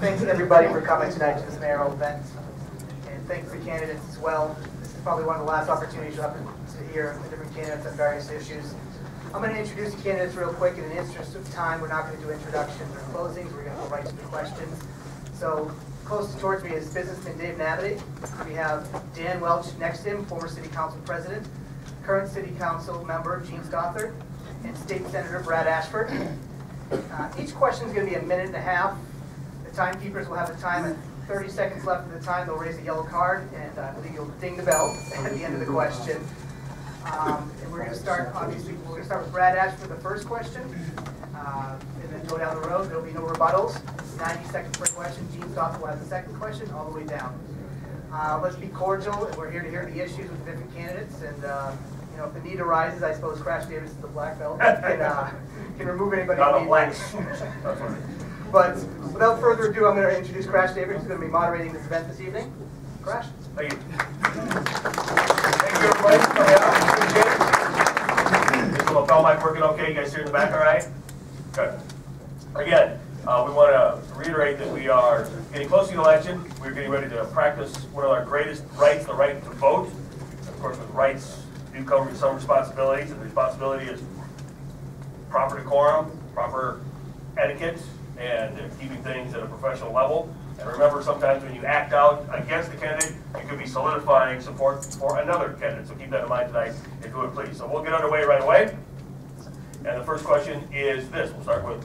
Thanks everybody for coming tonight to this mayoral event, and thanks to the candidates as well. This is probably one of the last opportunities you'll have to hear the different candidates on various issues. I'm going to introduce the candidates real quick. In the interest of time, we're not going to do introductions or closings. We're going to go right to the questions. So closest towards me is businessman Dave Nabity. We have Dan Welch next to him, former city council president, current city council member Jean Stothert, and state senator Brad Ashford. Each question is going to be a minute and a half. The timekeepers will have the time at 30 seconds left of the time. They'll raise a yellow card, and I believe you'll ding the bell at the end of the question. And we're going to start, obviously, we're going to start with Brad Ashford for the first question, and then go down the road. There'll be no rebuttals. 90 seconds per question. Jean Stothert will have the second question, all the way down. Let's be cordial. We're here to hear the issues with the different candidates, and you know, if the need arises, I suppose Crash Davis is the black belt. Can remove anybody. Not a black. But without further ado, I'm going to introduce Crash Davis, who's going to be moderating this event this evening. Crash. Thank you. Thank you, everybody, for coming out. Appreciate it. Is the lapel mic working okay? You guys here in the back all right? Good. Again, we want to reiterate that we are getting close to the election. We're getting ready to practice one of our greatest rights, the right to vote. Of course, with rights do come with some responsibilities, and the responsibility is proper decorum, proper etiquette, and keeping things at a professional level. And remember, sometimes when you act out against the candidate, you could be solidifying support for another candidate. So keep that in mind tonight, if you would please. So we'll get underway right away. And the first question is this. We'll start with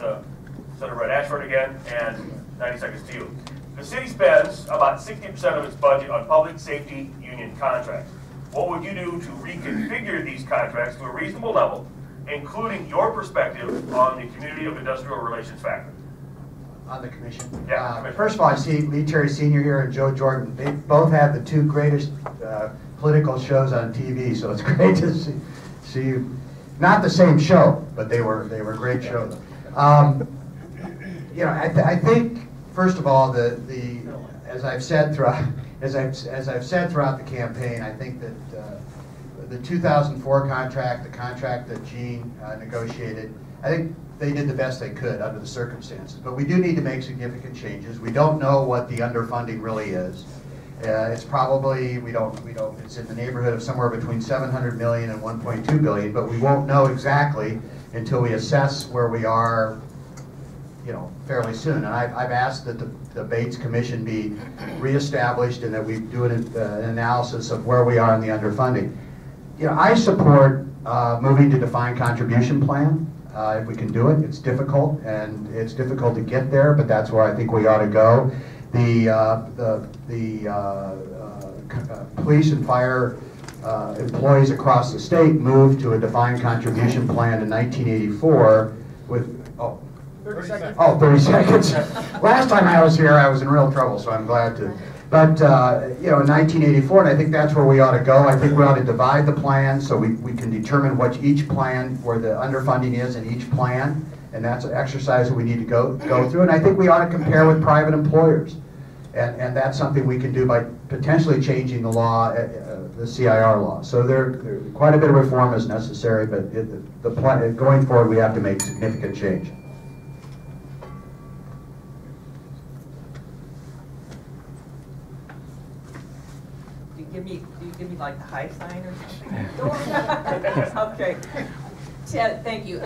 Senator Brad Ashford again, and 90 seconds to you. The city spends about 60% of its budget on public safety union contracts. What would you do to reconfigure these contracts to a reasonable level, including your perspective on the community of industrial relations factor? On the commission? Yeah. First of all, I see Lee Terry Sr. here and Joe Jordan. They both have the two greatest political shows on TV, so it's great to see you. Not the same show, but they were great shows. You know, I think first of all, as I've said throughout the campaign, I think that the 2004 contract, the contract that Jean negotiated, I think they did the best they could under the circumstances. But we do need to make significant changes. We don't know what the underfunding really is. It's probably, it's in the neighborhood of somewhere between $700 million and $1.2 billion, but we won't know exactly until we assess where we are, you know, fairly soon. And I've asked that the Bates Commission be reestablished and that we do an analysis of where we are in the underfunding. You know, I support moving to defined contribution plan. If we can do it. It's difficult, and it's difficult to get there, but that's where I think we ought to go. The police and fire employees across the state moved to a defined contribution plan in 1984 with, 30 seconds. Oh, 30 seconds. Last time I was here, I was in real trouble, so I'm glad to. But, you know, in 1984, and I think that's where we ought to go. I think we ought to divide the plan so we can determine what each plan, where the underfunding is in each plan, and that's an exercise that we need to go through. And I think we ought to compare with private employers. And that's something we can do by potentially changing the law, the CIR law. So there quite a bit of reform is necessary, but the plan, going forward, we have to make significant change. Do you give me like the high sign or something? Okay. Thank you.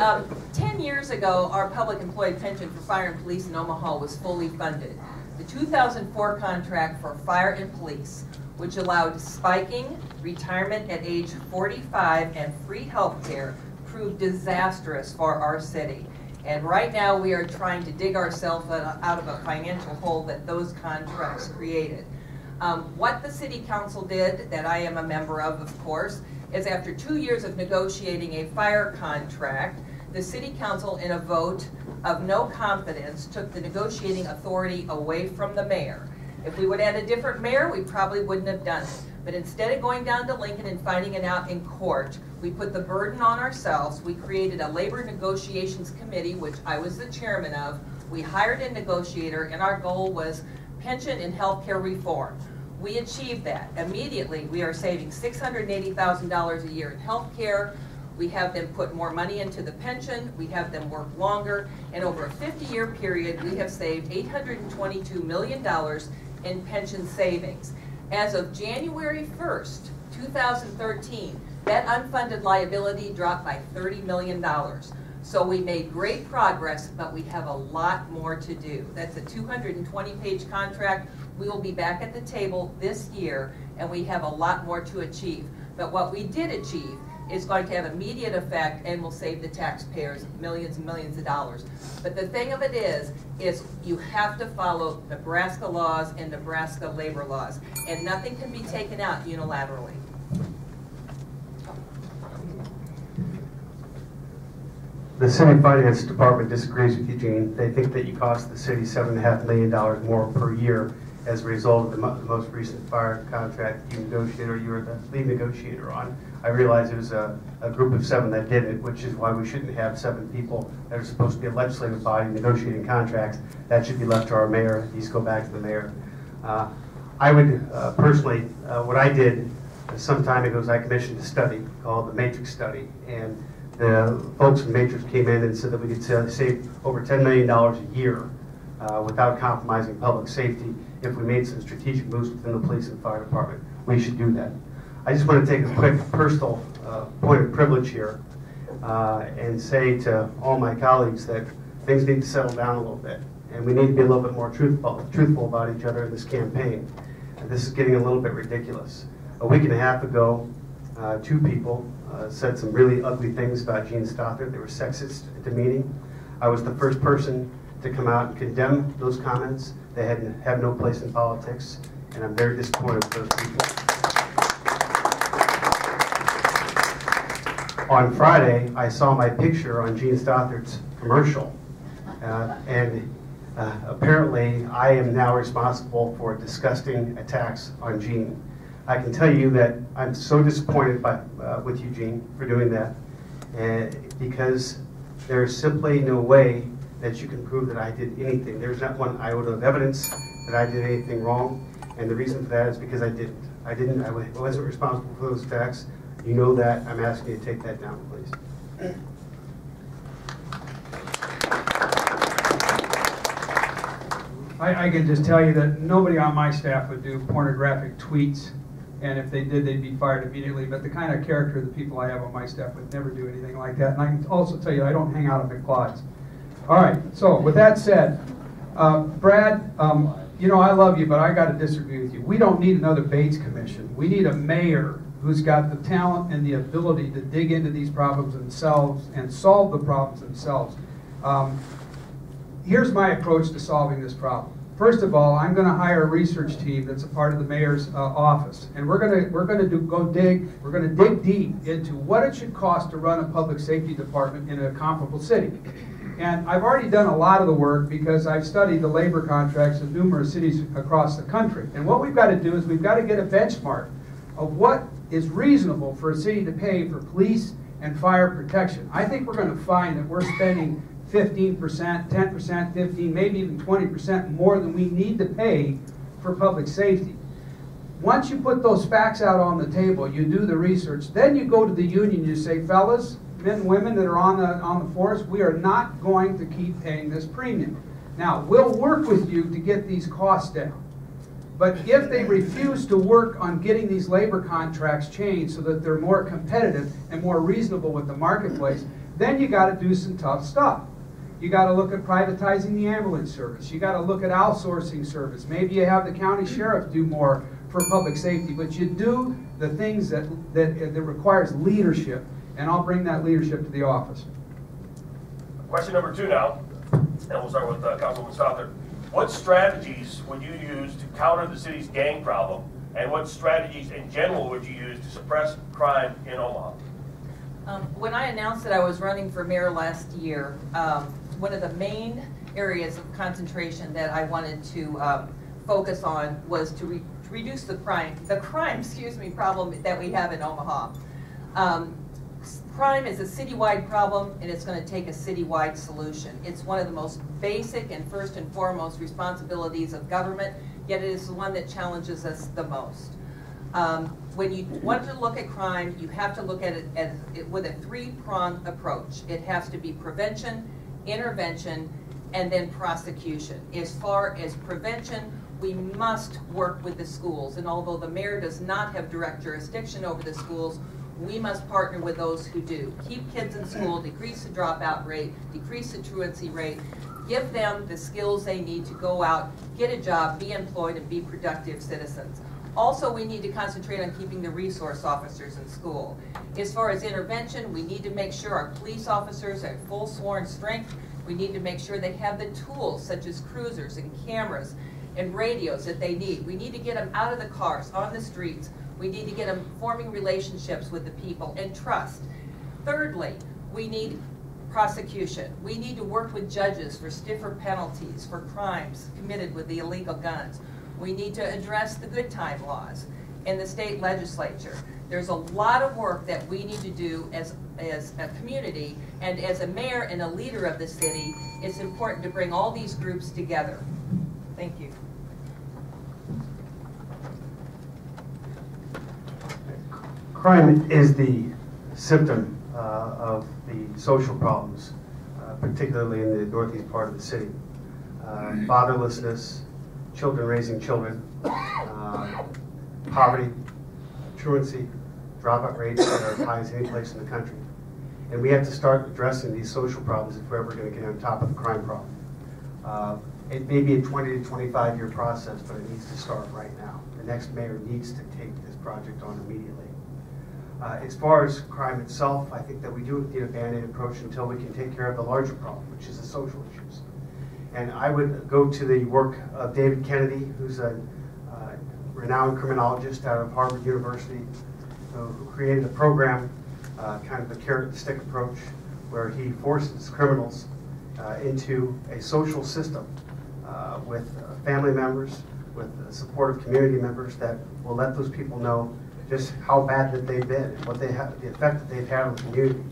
10 years ago, our public employee pension for fire and police in Omaha was fully funded. The 2004 contract for fire and police, which allowed spiking, retirement at age 45, and free health care, proved disastrous for our city. And right now we are trying to dig ourselves out of a financial hole that those contracts created. What the City Council did, that I am a member of course, is after 2 years of negotiating a fire contract, the City Council, in a vote of no confidence, took the negotiating authority away from the mayor. If we would have had a different mayor, we probably wouldn't have done it. But instead of going down to Lincoln and fighting it out in court, we put the burden on ourselves. We created a labor negotiations committee, which I was the chairman of. We hired a negotiator, and our goal was pension and health care reform. We achieved that. Immediately, we are saving $680,000 a year in health care. We have them put more money into the pension, we have them work longer, and over a 50-year period, we have saved $822 million in pension savings. As of January 1st, 2013, that unfunded liability dropped by $30 million. So we made great progress, but we have a lot more to do. That's a 220-page contract. We will be back at the table this year, and we have a lot more to achieve. But what we did achieve is going to have immediate effect and will save the taxpayers millions and millions of dollars. But the thing of it is you have to follow Nebraska laws and Nebraska labor laws, and nothing can be taken out unilaterally. The City Finance Department disagrees with you, Jean. They think that you cost the city $7.5 million more per year as a result of the most recent fire contract you negotiated, or you were the lead negotiator on. I realize it was a group of 7 that did it, which is why we shouldn't have 7 people that are supposed to be a legislative body negotiating contracts. That should be left to our mayor. These go back to the mayor. I would personally, what I did some time ago is I commissioned a study called the Matrix Study, and the folks from Matrix came in and said that we could save over $10 million a year without compromising public safety if we made some strategic moves within the police and fire department. We should do that. I just want to take a quick personal point of privilege here and say to all my colleagues that things need to settle down a little bit, and we need to be a little bit more truthful about each other in this campaign. And this is getting a little bit ridiculous. A week and a half ago, 2 people said some really ugly things about Jean Stothert. They were sexist at the meeting. I was the first person to come out and condemn those comments. They have no place in politics, and I'm very disappointed with those people. On Friday, I saw my picture on Jean Stothert's commercial, and apparently I am now responsible for disgusting attacks on Jean. I can tell you that I'm so disappointed with you, Jean, for doing that, because there's simply no way that you can prove that I did anything. There's not one iota of evidence that I did anything wrong, and the reason for that is because I didn't. I wasn't responsible for those attacks. You know that. I'm asking you to take that down, please. I can just tell you that nobody on my staff would do pornographic tweets, and if they did, they'd be fired immediately. But the kind of character of the people I have on my staff would never do anything like that. And I can also tell you I don't hang out at McLeod's. All right, so with that said, Brad, you know I love you, but I got to disagree with you. We don't need another Bates Commission. We need a mayor who's got the talent and the ability to dig into these problems themselves and solve the problems themselves. Here's my approach to solving this problem. First of all, I'm going to hire a research team that's a part of the mayor's office, and we're going to dig deep into what it should cost to run a public safety department in a comparable city. And I've already done a lot of the work because I've studied the labor contracts of numerous cities across the country. And what we've got to do is we've got to get a benchmark of what is reasonable for a city to pay for police and fire protection. I think we're going to find that we're spending 15%, 10%, 15%, maybe even 20% more than we need to pay for public safety. Once you put those facts out on the table, you do the research, then you go to the union, you say, fellas, men and women that are on the force, we are not going to keep paying this premium. Now, we'll work with you to get these costs down. But if they refuse to work on getting these labor contracts changed so that they're more competitive and more reasonable with the marketplace, then you got to do some tough stuff. You got to look at privatizing the ambulance service. You got to look at outsourcing service. Maybe you have the county sheriff do more for public safety, but you do the things that requires leadership, and I'll bring that leadership to the office. Question number 2 now, and we'll start with Councilwoman Stothert. What strategies would you use to counter the city's gang problem, and what strategies in general would you use to suppress crime in Omaha? When I announced that I was running for mayor last year, one of the main areas of concentration that I wanted to focus on was to reduce the crime problem that we have in Omaha. Crime is a citywide problem, and it's going to take a citywide solution. It's one of the most basic and first and foremost responsibilities of government, yet it is the one that challenges us the most. When you want to look at crime, you have to look at it with a three-pronged approach. It has to be prevention, intervention, and then prosecution. As far as prevention, we must work with the schools, and although the mayor does not have direct jurisdiction over the schools, we must partner with those who do. Keep kids in school, decrease the dropout rate, decrease the truancy rate, give them the skills they need to go out, get a job, be employed, and be productive citizens. Also, we need to concentrate on keeping the resource officers in school. As far as intervention, we need to make sure our police officers are at full sworn strength. We need to make sure they have the tools such as cruisers and cameras and radios that they need. We need to get them out of the cars, on the streets. We need to get them forming relationships with the people and trust. Thirdly, we need prosecution. We need to work with judges for stiffer penalties for crimes committed with the illegal guns. We need to address the good time laws in the state legislature. There's a lot of work that we need to do as a community, and as a mayor and a leader of the city, it's important to bring all these groups together. Thank you. Crime is the symptom of the social problems, particularly in the northeast part of the city. Fatherlessness, children raising children, poverty, truancy, dropout rates that are as high as any place in the country. And we have to start addressing these social problems if we're ever going to get on top of the crime problem. It may be a 20 to 25 year process, but it needs to start right now. The next mayor needs to take this project on immediately. As far as crime itself, I think that we do need a Band-Aid approach until we can take care of the larger problem, which is the social issues. And I would go to the work of David Kennedy, who's a renowned criminologist out of Harvard University, who created a program, kind of a carrot and stick approach, where he forces criminals into a social system with family members, with supportive community members that will let those people know just how bad that they've been and what they have, the effect that they've had on the community.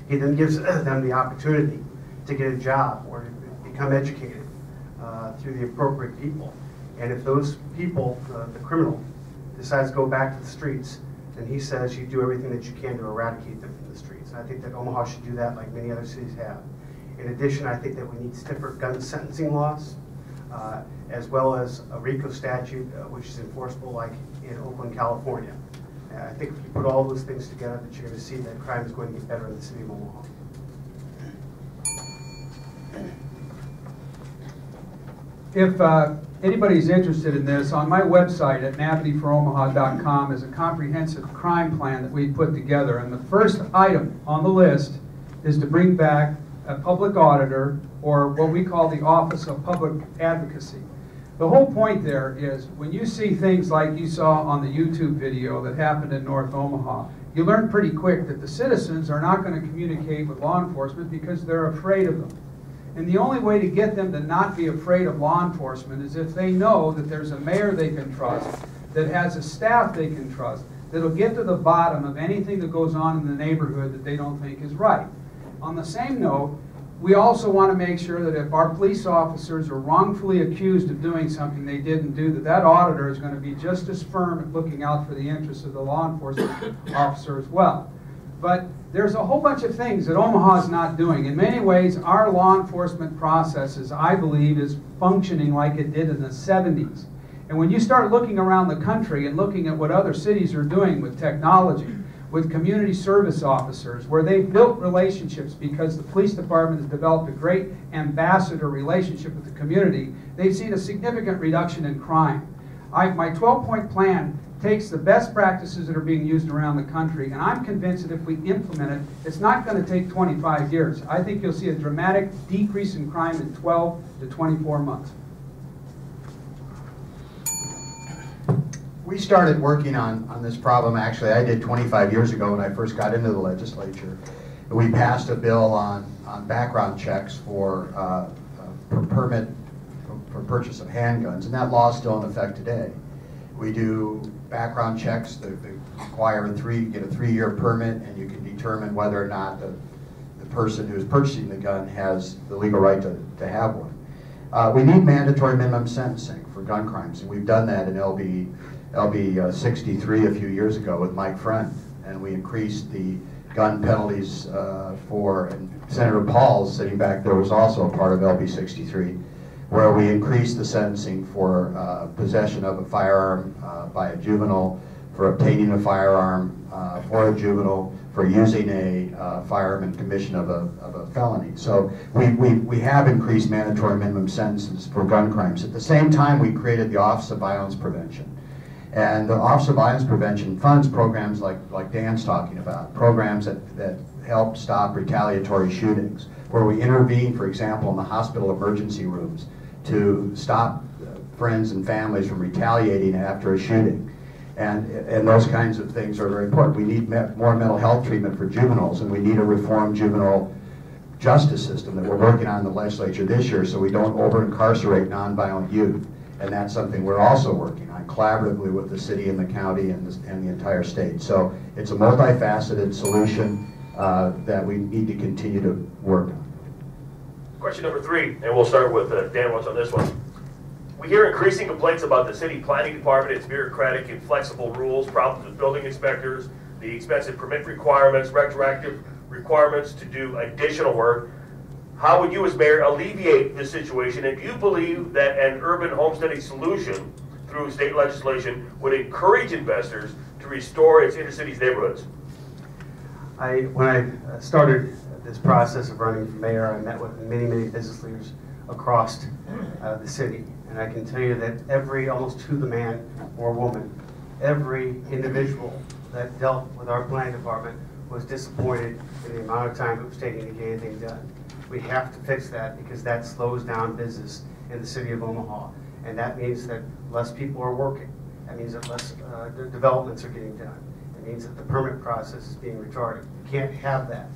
He then gives them the opportunity to get a job or to become educated through the appropriate people. And if those people, the criminal, decides to go back to the streets, then he says you do everything that you can to eradicate them from the streets. And I think that Omaha should do that like many other cities have. In addition, I think that we need stiffer gun sentencing laws, as well as a RICO statute, which is enforceable like in Oakland, California. I think if you put all those things together, that you're going to see that crime is going to get better in the city of Omaha. If anybody's interested in this, on my website at nabityforomaha.com is a comprehensive crime plan that we put together. And the first item on the list is to bring back a public auditor, or what we call the Office of Public Advocacy. The whole point there is when you see things like you saw on the YouTube video that happened in North Omaha, you learn pretty quick that the citizens are not going to communicate with law enforcement because they're afraid of them. And the only way to get them to not be afraid of law enforcement is if they know that there's a mayor they can trust, that has a staff they can trust, that'll get to the bottom of anything that goes on in the neighborhood that they don't think is right. On the same note, we also want to make sure that if our police officers are wrongfully accused of doing something they didn't do, that auditor is going to be just as firm at looking out for the interests of the law enforcement officer as well. But there's a whole bunch of things that Omaha is not doing. In many ways, our law enforcement processes, I believe, is functioning like it did in the 70s. And when you start looking around the country and looking at what other cities are doing with technology, with community service officers, where they've built relationships because the police department has developed a great ambassador relationship with the community, they've seen a significant reduction in crime. My 12-point plan takes the best practices that are being used around the country, and I'm convinced that if we implement it, it's not going to take 25 years. I think you'll see a dramatic decrease in crime in 12 to 24 months. We started working on this problem, actually, I did 25 years ago when I first got into the legislature. We passed a bill on background checks for permit for purchase of handguns, and that law is still in effect today. We do background checks that require get a 3-year permit, and you can determine whether or not the person who is purchasing the gun has the legal right to have one. We need mandatory minimum sentencing for gun crimes, and we've done that in LB LB 63 a few years ago with Mike Friend, and we increased the gun penalties for, and Senator Paul sitting back there was also a part of LB 63, where we increased the sentencing for possession of a firearm by a juvenile, for obtaining a firearm for a juvenile, for using a firearm in commission of a felony. So we have increased mandatory minimum sentences for gun crimes. At the same time, we created the Office of Violence Prevention. And the Office of Violence Prevention funds programs like Dan's talking about, programs that help stop retaliatory shootings, where we intervene, for example, in the hospital emergency rooms to stop friends and families from retaliating after a shooting. And those kinds of things are very important. We need more mental health treatment for juveniles, and we need a reformed juvenile justice system that we're working on in the legislature this year so we don't over-incarcerate nonviolent youth. And that's something we're also working on collaboratively with the city and the county and the entire state. So it's a multifaceted solution that we need to continue to work on. Question number 3, and we'll start with Dan Welch on this one. We hear increasing complaints about the city planning department, its bureaucratic, inflexible rules, problems with building inspectors, the expensive permit requirements, retroactive requirements to do additional work. How would you as mayor alleviate this situation, and do you believe that an urban homesteading solution through state legislation would encourage investors to restore its inner cities neighborhoods? When I started this process of running for mayor, I met with many business leaders across the city. And I can tell you that almost to the man or woman, every individual that dealt with our planning department was disappointed in the amount of time it was taking to get anything done. We have to fix that because that slows down business in the city of Omaha. And that means that less people are working. That means that less developments are getting done. It means that the permit process is being retarded. We can't have that.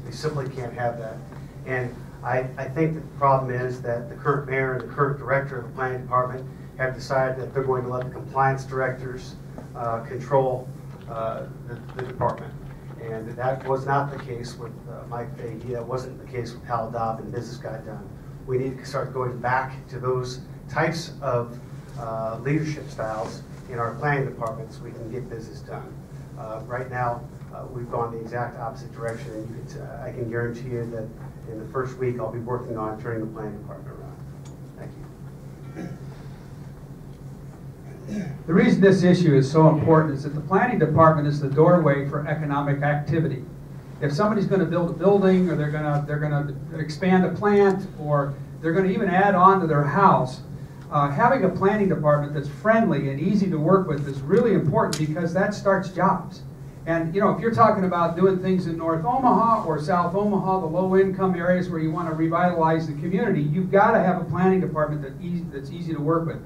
We simply can't have that. And I think that the problem is that the current mayor and the current director of the planning department have decided that they're going to let the compliance directors control the department. And that was not the case with Mike Fahey. That wasn't the case with Hal Dobb and Business Got Done. We need to start going back to those types of leadership styles in our planning department so we can get business done. Right now, we've gone the exact opposite direction, and I can guarantee you that in the first week I'll be working on turning the planning department around. Thank you. The reason this issue is so important is that the planning department is the doorway for economic activity. If somebody's going to build a building, or they're going to expand a plant, or they're going to even add on to their house, having a planning department that's friendly and easy to work with is really important because that starts jobs. And you know, if you're talking about doing things in North Omaha or South Omaha, the low-income areas where you want to revitalize the community, you've got to have a planning department that's easy to work with.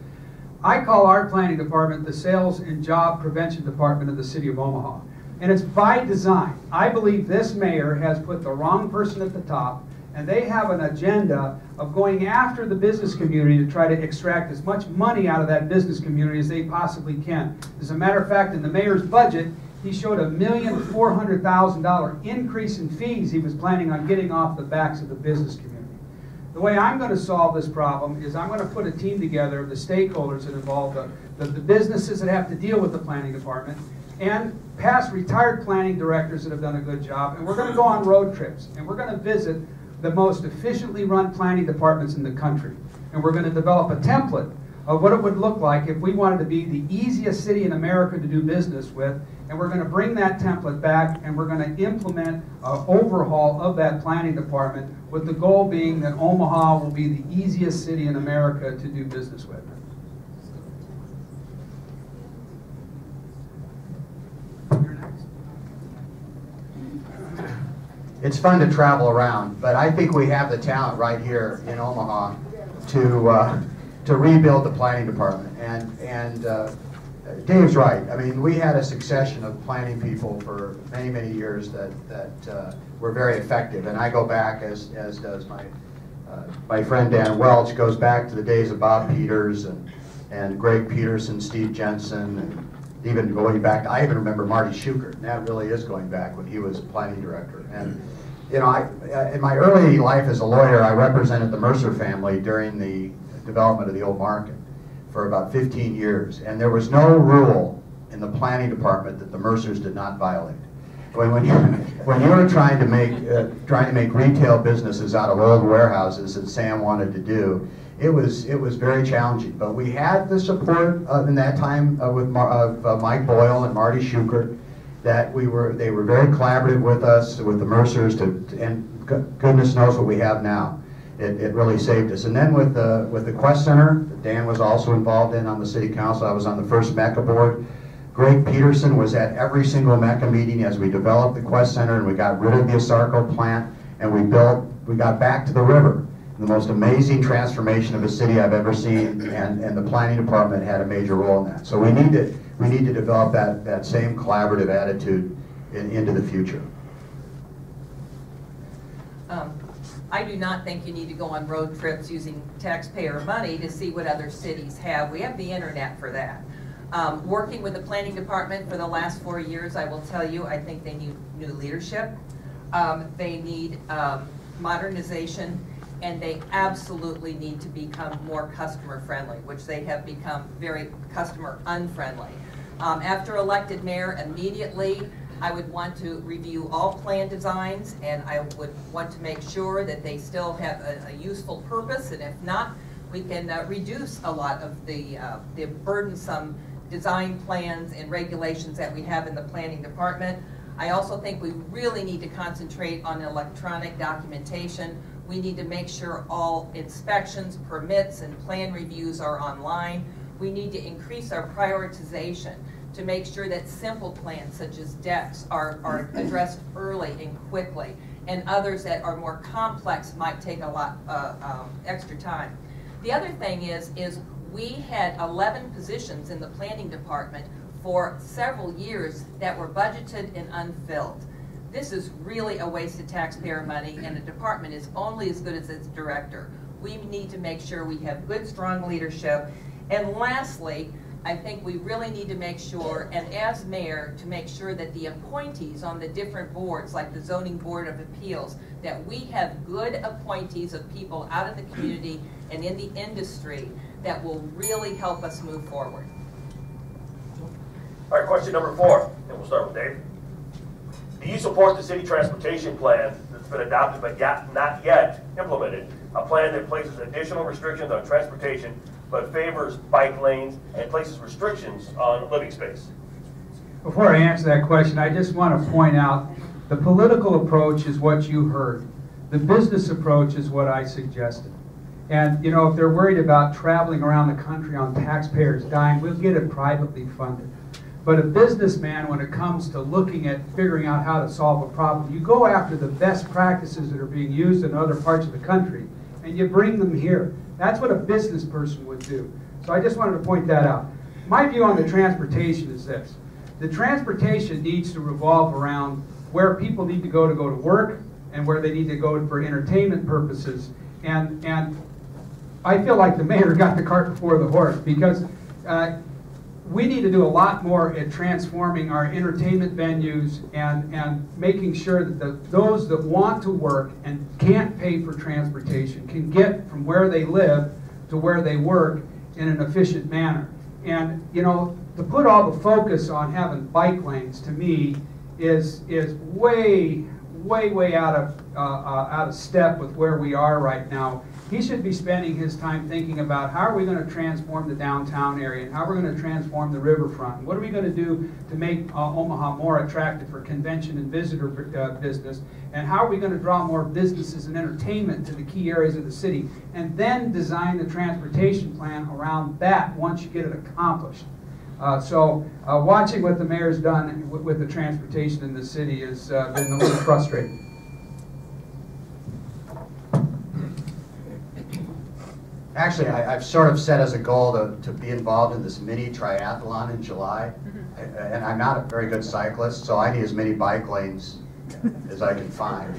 I call our planning department the Sales and Job Prevention Department of the City of Omaha. And it's by design. I believe this mayor has put the wrong person at the top, and they have an agenda of going after the business community to try to extract as much money out of that business community as they possibly can. As a matter of fact, in the mayor's budget, he showed a $1,400,000 increase in fees he was planning on getting off the backs of the business community. The way I'm going to solve this problem is I'm going to put a team together of the stakeholders that involve the businesses that have to deal with the planning department and past retired planning directors that have done a good job. And we're going to go on road trips, and we're going to visit the most efficiently run planning departments in the country. And we're going to develop a template of what it would look like if we wanted to be the easiest city in America to do business with. And we're going to bring that template back, and we're going to implement an overhaul of that planning department, with the goal being that Omaha will be the easiest city in America to do business with. It's fun to travel around, but I think we have the talent right here in Omaha to rebuild the planning department. And Dave's right. I mean, we had a succession of planning people for many years that were very effective. And I go back, as does my friend Dan Welch, goes back to the days of Bob Peters and Greg Peterson, Steve Jensen, and even going back, I even remember Marty Schukert, and that really is going back when he was planning director. And you know, in my early life as a lawyer, I represented the Mercer family during the development of the old market. for about 15 years, and there was no rule in the planning department that the Mercers did not violate. When you were trying to make retail businesses out of old warehouses that Sam wanted to do, it was very challenging. But we had the support in that time with Mike Boyle and Marty Schuchert, that they were very collaborative with us, with the Mercers, and goodness knows what we have now. It really saved us. And then with the Quest Center, that Dan was also involved in on the city council. I was on the first MECA board. Greg Peterson was at every single MECA meeting as we developed the Quest Center, and we got rid of the Asarco plant, and we got back to the river. The most amazing transformation of a city I've ever seen, and the planning department had a major role in that. So we need to develop that same collaborative attitude into the future. I do not think you need to go on road trips using taxpayer money to see what other cities have. We have the internet for that. Working with the planning department for the last 4 years, I will tell you, I think they need new leadership. They need modernization, and they absolutely need to become more customer friendly, which they have become very customer unfriendly. After elected mayor, immediately I would want to review all plan designs, and I would want to make sure that they still have a useful purpose, and if not, we can reduce a lot of the burdensome design plans and regulations that we have in the planning department. I also think we really need to concentrate on electronic documentation. We need to make sure all inspections, permits, and plan reviews are online. We need to increase our prioritization to make sure that simple plans such as decks are addressed early and quickly, and others that are more complex might take a lot extra time. The other thing is we had 11 positions in the planning department for several years that were budgeted and unfilled. This is really a waste of taxpayer money, and a department is only as good as its director. We need to make sure we have good, strong leadership. And lastly, I think we really need to make sure, and as mayor, to make sure that the appointees on the different boards, like the Zoning Board of Appeals, that we have good appointees of people out in the community and in the industry that will really help us move forward. All right, question number 4, and we'll start with Dave. Do you support the city transportation plan that's been adopted but not yet implemented, a plan that places additional restrictions on transportation but favors bike lanes and places restrictions on living space? Before I answer that question, I just want to point out the political approach is what you heard. The business approach is what I suggested. And, you know, if they're worried about traveling around the country on taxpayers' dime, we'll get it privately funded. But a businessman, when it comes to looking at figuring out how to solve a problem, you go after the best practices that are being used in other parts of the country, and you bring them here. That's what a business person would do. So I just wanted to point that out. My view on the transportation is this. The transportation needs to revolve around where people need to go to work and where they need to go for entertainment purposes. And I feel like the mayor got the cart before the horse, because we need to do a lot more at transforming our entertainment venues and making sure that those that want to work and can't pay for transportation can get from where they live to where they work in an efficient manner. And, you know, to put all the focus on having bike lanes, to me, is way out of step with where we are right now. He should be spending his time thinking about how are we going to transform the downtown area, and how we're going to transform the riverfront, and what are we going to do to make Omaha more attractive for convention and visitor business, and how are we going to draw more businesses and entertainment to the key areas of the city, and then design the transportation plan around that once you get it accomplished. So watching what the mayor's done with the transportation in the city has been a little frustrating. Actually, I've sort of set as a goal to be involved in this mini triathlon in July. And I'm not a very good cyclist, so I need as many bike lanes as I can find.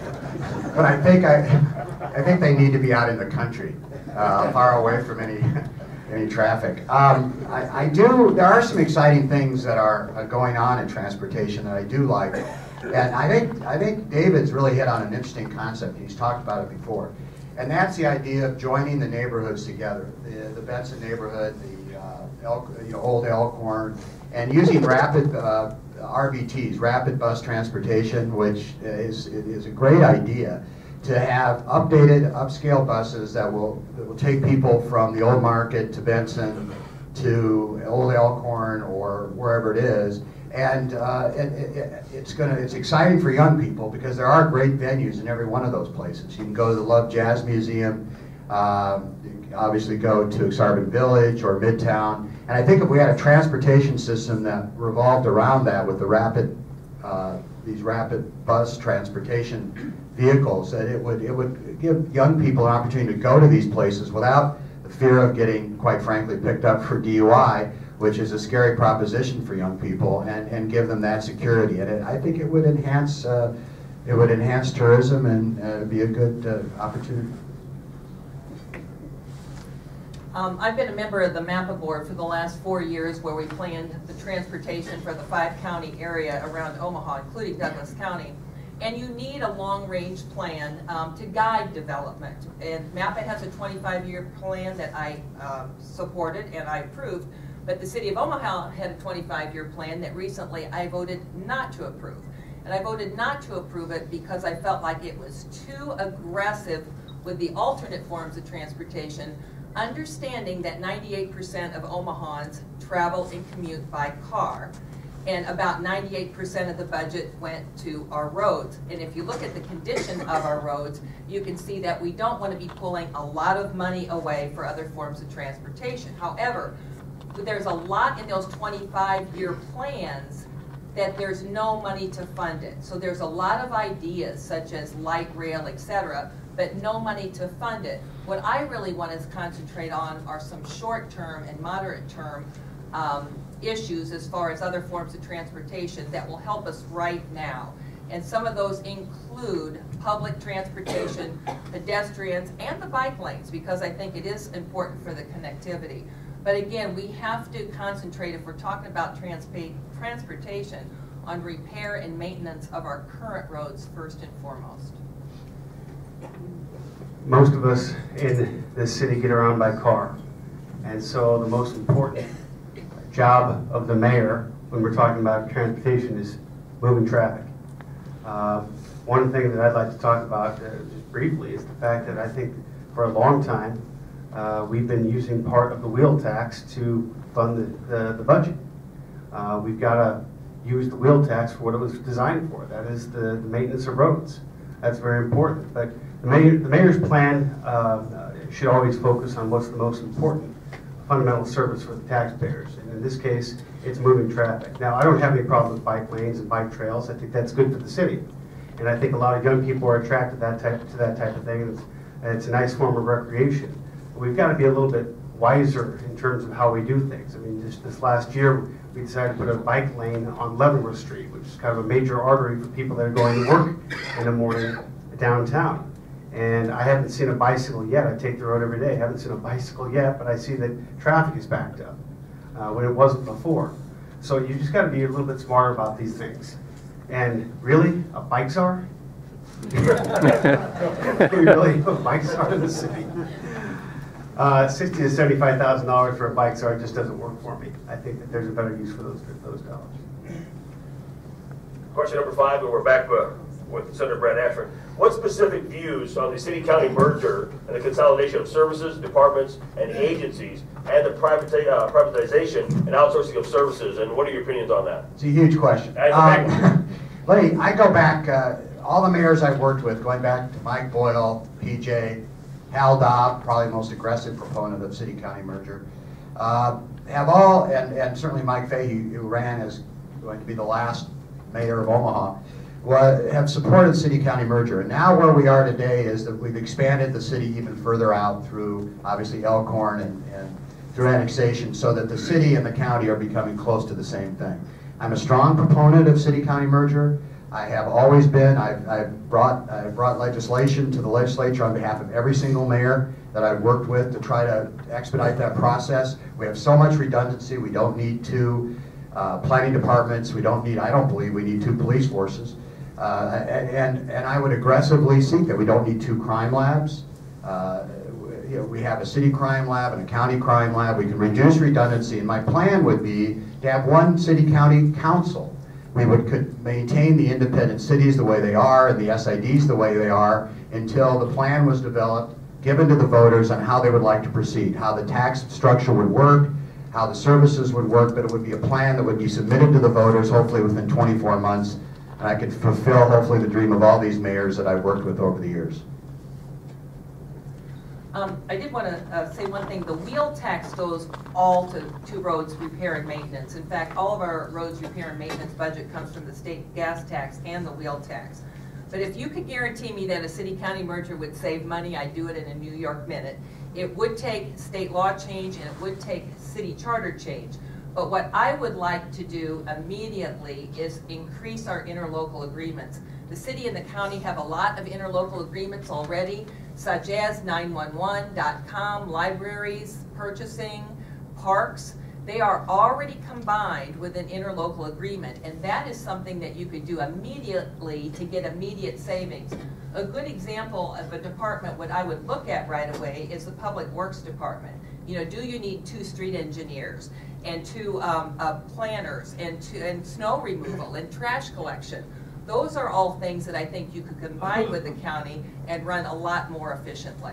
But I think they need to be out in the country, far away from any traffic. There are some exciting things that are going on in transportation that I do like. And I think David's really hit on an interesting concept. He's talked about it before. And that's the idea of joining the neighborhoods together, the Benson neighborhood, the Old Elkhorn, and using rapid RBTs, rapid bus transportation, which is a great idea, to have updated, upscale buses that will take people from the Old Market to Benson to Old Elkhorn or wherever it is. And it's exciting for young people because there are great venues in every one of those places. You can go to the Love Jazz Museum, you can obviously go to Exarban Village or Midtown. And I think if we had a transportation system that revolved around that with the these rapid bus transportation vehicles, that it would give young people an opportunity to go to these places without the fear of getting, quite frankly, picked up for DUI, which is a scary proposition for young people, and give them that security. And I think it would enhance tourism and be a good opportunity. I've been a member of the MAPA board for the last 4 years, where we planned the transportation for the 5-county area around Omaha, including Douglas County. And you need a long-range plan to guide development. And MAPA has a 25-year plan that I supported and I approved. But the city of Omaha had a 25-year plan that recently I voted not to approve. And I voted not to approve it because I felt like it was too aggressive with the alternate forms of transportation, understanding that 98% of Omahans travel and commute by car. And about 98% of the budget went to our roads. And if you look at the condition of our roads, you can see that we don't want to be pulling a lot of money away for other forms of transportation. However, there's a lot in those 25-year plans that there's no money to fund it. So there's a lot of ideas such as light rail, etc., but no money to fund it. What I really want to concentrate on are some short-term and moderate-term issues as far as other forms of transportation that will help us right now. And some of those include public transportation, pedestrians, and the bike lanes, because I think it is important for the connectivity. But again, we have to concentrate, if we're talking about transportation, on repair and maintenance of our current roads first and foremost. Most of us in this city get around by car. And so the most important job of the mayor when we're talking about transportation is moving traffic. One thing that I'd like to talk about just briefly is the fact that I think for a long time we've been using part of the wheel tax to fund the budget. We've got to use the wheel tax for what it was designed for. That is the maintenance of roads. That's very important. But the mayor's plan should always focus on what's the most important fundamental service for the taxpayers. And in this case, it's moving traffic. Now, I don't have any problem with bike lanes and bike trails. I think that's good for the city. And I think a lot of young people are attracted to that type of thing. And it's a nice form of recreation. But we've got to be a little bit wiser in terms of how we do things. I mean, just this last year, we decided to put a bike lane on Leavenworth Street, which is kind of a major artery for people that are going to work in the morning downtown. And I haven't seen a bicycle yet. I take the road every day. I haven't seen a bicycle yet, but I see that traffic is backed up when it wasn't before. So you just got to be a little bit smarter about these things. And really, a bike czar? Really, a bike czar in the city? $60,000 to $75,000 for a bike czar just doesn't work for me. I think that there's a better use for those dollars. Question number 5, and we're back with Senator Brad Ashford. What specific views on the city-county merger and the consolidation of services, departments, and agencies, and the privatization and outsourcing of services, and what are your opinions on that? It's a huge question. I go back, all the mayors I've worked with, going back to Mike Boyle, PJ, Hal Dobb, probably the most aggressive proponent of city-county merger, have all, and certainly Mike Fahey, who ran as going to be the last mayor of Omaha, have supported city-county merger. And now where we are today is that we've expanded the city even further out through, obviously, Elkhorn and through annexation, so that the city and the county are becoming close to the same thing. I'm a strong proponent of city-county merger. I have always been. I've brought legislation to the legislature on behalf of every single mayor that I've worked with to try to expedite that process. We have so much redundancy. We don't need 2 planning departments. I don't believe we need 2 police forces. And I would aggressively seek that. We don't need 2 crime labs. We have a city crime lab and a county crime lab. We can reduce redundancy, and my plan would be to have one city-county council. We could maintain the independent cities the way they are and the SIDs the way they are until the plan was developed, given to the voters on how they would like to proceed, how the tax structure would work, how the services would work, but it would be a plan that would be submitted to the voters hopefully within 24 months, and I could fulfill hopefully the dream of all these mayors that I've worked with over the years. I did want to say one thing. The wheel tax goes all to roads repair and maintenance. In fact, all of our roads repair and maintenance budget comes from the state gas tax and the wheel tax. But if you could guarantee me that a city-county merger would save money, I'd do it in a New York minute. It would take state law change and it would take city charter change. But what I would like to do immediately is increase our interlocal agreements. The city and the county have a lot of interlocal agreements already, such as 911.com, libraries, purchasing, parks. They are already combined with an interlocal agreement, and that is something that you could do immediately to get immediate savings. A good example of a department what I would look at right away is the Public Works Department. You know, do you need 2 street engineers and 2 planners and snow removal and trash collection? Those are all things that I think you could combine with the county and run a lot more efficiently.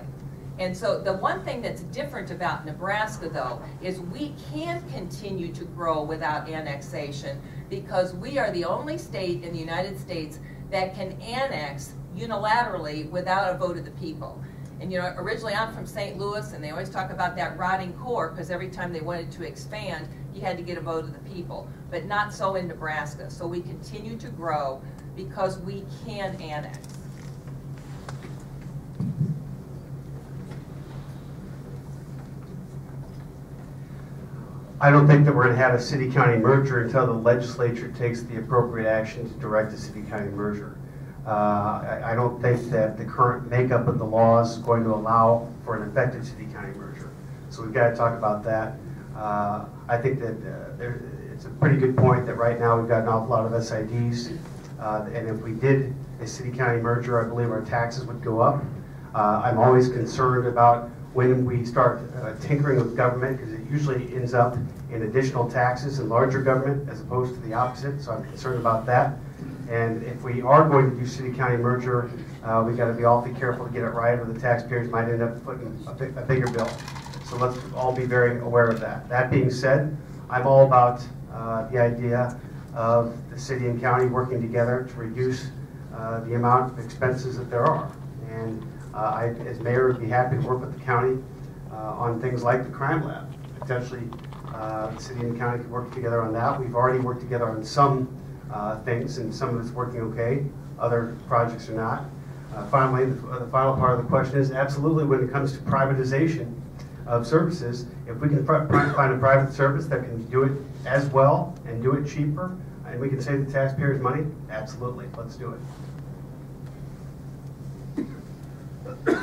And so the one thing that's different about Nebraska, though, is we can continue to grow without annexation because we are the only state in the United States that can annex unilaterally without a vote of the people. And you know, originally I'm from St. Louis, and they always talk about that rotting core because every time they wanted to expand, you had to get a vote of the people. But not so in Nebraska. So we continue to grow because we can annex. I don't think that we're going to have a city-county merger until the legislature takes the appropriate action to direct a city-county merger. I don't think that the current makeup of the law is going to allow for an effective city-county merger. So we've got to talk about that. I think that it's a pretty good point that right now we've got an awful lot of SIDs. And if we did a city-county merger, I believe our taxes would go up. I'm always concerned about when we start tinkering with government, because it usually ends up in additional taxes and larger government as opposed to the opposite, so I'm concerned about that. And if we are going to do city-county merger, we've got to be awfully careful to get it right, or the taxpayers might end up footing a bigger bill. So let's all be very aware of that. That being said, I'm all about the idea of the city and county working together to reduce the amount of expenses that there are. And I, as mayor, would be happy to work with the county on things like the crime lab. Potentially, the city and county could work together on that. We've already worked together on some things, and some of it's working okay. Other projects are not. Finally, the final part of the question is absolutely when it comes to privatization of services, if we can find a private service that can do it as well and do it cheaper, and we can save the taxpayers money, absolutely, let's do it.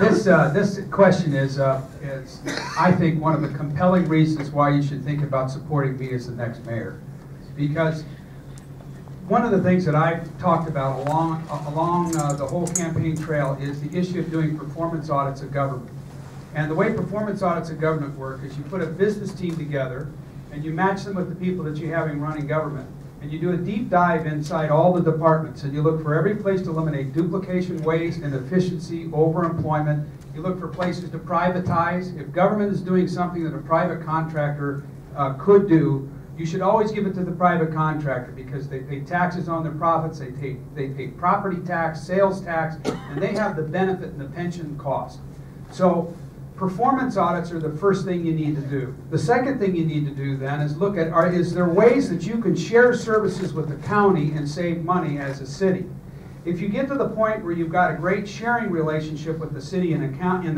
This question is I think, one of the compelling reasons why you should think about supporting me as the next mayor. Because one of the things that I've talked about along the whole campaign trail is the issue of doing performance audits of government. And the way performance audits of government work is you put a business team together and you match them with the people that you're having running government. And you do a deep dive inside all the departments, and you look for every place to eliminate duplication, waste, inefficiency, overemployment. You look for places to privatize. If government is doing something that a private contractor could do, you should always give it to the private contractor because they pay taxes on their profits, they pay property tax, sales tax, and they have the benefit and the pension cost. So performance audits are the first thing you need to do. The second thing you need to do then is look at, is there ways that you can share services with the county and save money as a city? If you get to the point where you've got a great sharing relationship with the city and the county,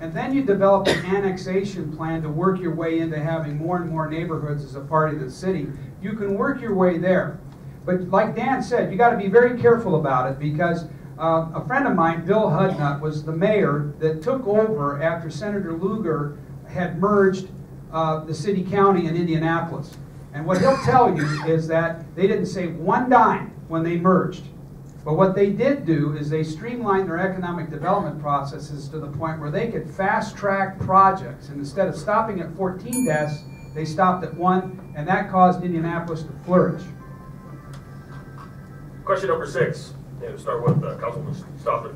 and then you develop an annexation plan to work your way into having more and more neighborhoods as a part of the city, you can work your way there. But like Dan said, you got to be very careful about it because a friend of mine, Bill Hudnut, was the mayor that took over after Senator Lugar had merged the city county in Indianapolis. And what he'll tell you is that they didn't save one dime when they merged. But what they did do is they streamlined their economic development processes to the point where they could fast-track projects. And instead of stopping at 14 deaths, they stopped at 1, and that caused Indianapolis to flourish. Question number 6. We'll start with Councilwoman Stothert.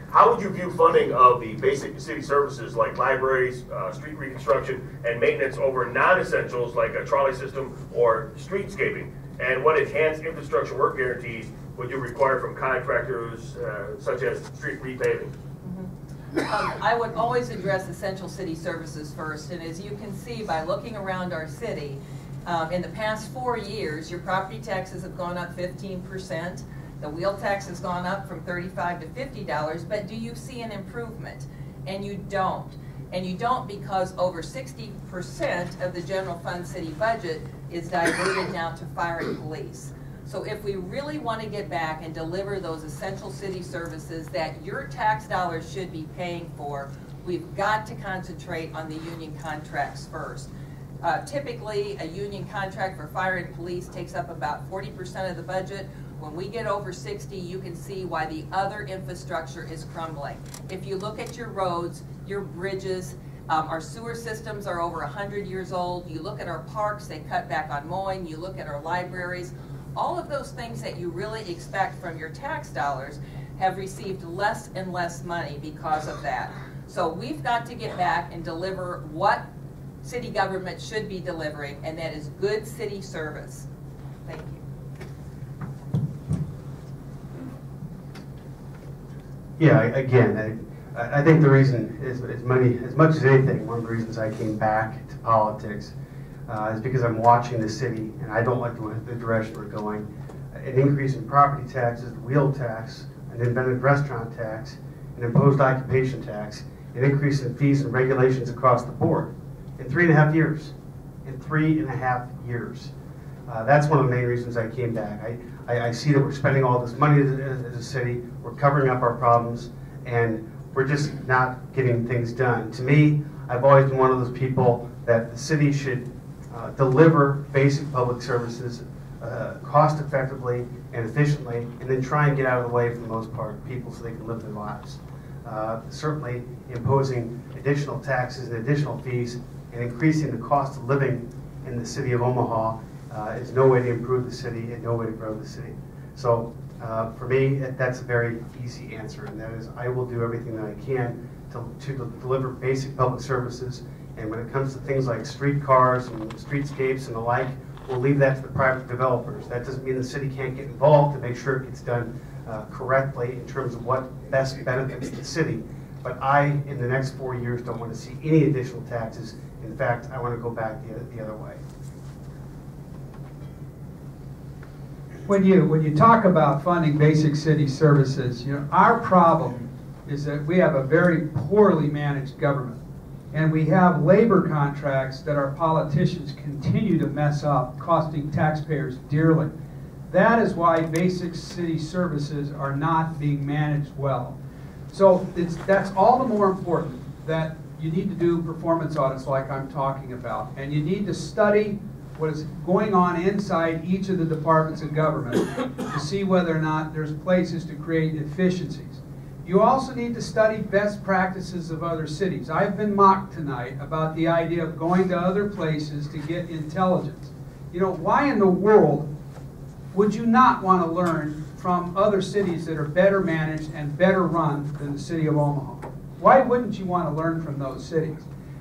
How would you view funding of the basic city services like libraries, street reconstruction, and maintenance over non-essentials like a trolley system or streetscaping? And what enhanced infrastructure work guarantees would you require from contractors such as street repaving? I would always address essential city services first, and as you can see by looking around our city, in the past 4 years, your property taxes have gone up 15%. The wheel tax has gone up from $35 to $50, but do you see an improvement? And you don't. And you don't because over 60% of the general fund city budget is diverted now to fire and police. So if we really want to get back and deliver those essential city services that your tax dollars should be paying for, we've got to concentrate on the union contracts first. Typically, a union contract for fire and police takes up about 40% of the budget. When we get over 60, you can see why the other infrastructure is crumbling. If you look at your roads, your bridges, our sewer systems are over 100 years old. You look at our parks, they cut back on mowing. You look at our libraries. All of those things that you really expect from your tax dollars have received less and less money because of that. So we've got to get back and deliver what city government should be delivering, and that is good city service. Thank you. Yeah, again, I think the reason is money, as much as anything, one of the reasons I came back to politics is because I'm watching the city and I don't like the direction we're going. An increase in property taxes, the wheel tax, an invented restaurant tax, an imposed occupation tax, an increase in fees and regulations across the board in 3.5 years. In 3.5 years. That's one of the main reasons I came back. I see that we're spending all this money as a city, we're covering up our problems, and we're just not getting things done. To me, I've always been one of those people that the city should deliver basic public services cost effectively and efficiently, and then try and get out of the way for the most part of people so they can live their lives. Certainly imposing additional taxes and additional fees and increasing the cost of living in the city of Omaha is no way to improve the city and no way to grow the city. So for me, that's a very easy answer, and that is I will do everything that I can to deliver basic public services. And when it comes to things like streetcars and streetscapes and the like, we'll leave that to the private developers. That doesn't mean the city can't get involved to make sure it gets done correctly in terms of what best benefits the city. But I, in the next 4 years, don't want to see any additional taxes. In fact, I want to go back the other way. When you talk about funding basic city services, you know, our problem is that we have a very poorly managed government. And we have labor contracts that our politicians continue to mess up, costing taxpayers dearly. That is why basic city services are not being managed well. So that's all the more important that you need to do performance audits like I'm talking about. And you need to study what is going on inside each of the departments of government to see whether or not there's places to create efficiencies. You also need to study best practices of other cities. I've been mocked tonight about the idea of going to other places to get intelligence. You know, why in the world would you not want to learn from other cities that are better managed and better run than the city of Omaha? Why wouldn't you want to learn from those cities?